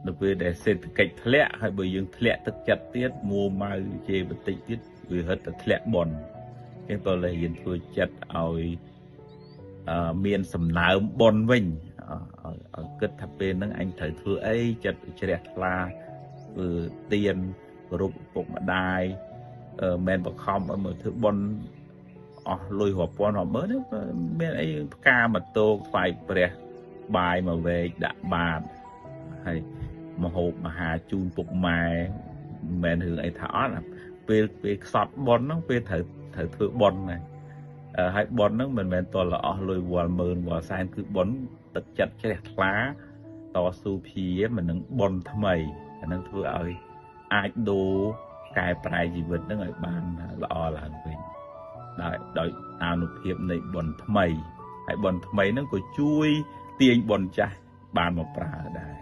នៅពេលដែលសេដ្ឋកិច្ចធ្លាក់ហើយបើយើងធ្លាក់ទឹកចិត្តទៀតមួម៉ៅជេរបន្តិចទៀតវាហិតតែធ្លាក់បនគេតើរៀនធ្វើចិត្តឲ្យមានសំណើមបនវិញឲ្យគិតថាពេលហ្នឹងអញត្រូវធ្វើអីចិត្តជ្រះថ្លាធ្វើទៀនគោរពឪពុកម្ដាយមិនបខំឲ្យមើលធ្វើបនអស់លុយរាប់ពាន់រាប់ម៉ឺនមានអីផ្កាមកតោកថ្វាយព្រះបាយមកវែកដាក់បាតហើយមហូបមហាជូនពុកម៉ែមិនរឿងអីថាអត់ពេលខ្សត់បនហ្នឹងពេលត្រូវធ្វើបនណាហើយបនហ្នឹងមិនមែនតលអស់លុយវល់ម៉ឺនវល់សែនគឺបនទឹកចិត្តជ្រះថ្លាតស៊ូព្យាយាមមិននឹងបនថ្មីអានឹងធ្វើឲ្យអាចដូរកែប្រែជីវិតហ្នឹងឲ្យបានល្អឡើងវិញដោយអានុភាពនៃបនថ្មីហើយបនថ្មីហ្នឹងក៏ជួយទាញបនចាស់បានមកប្រើដែរ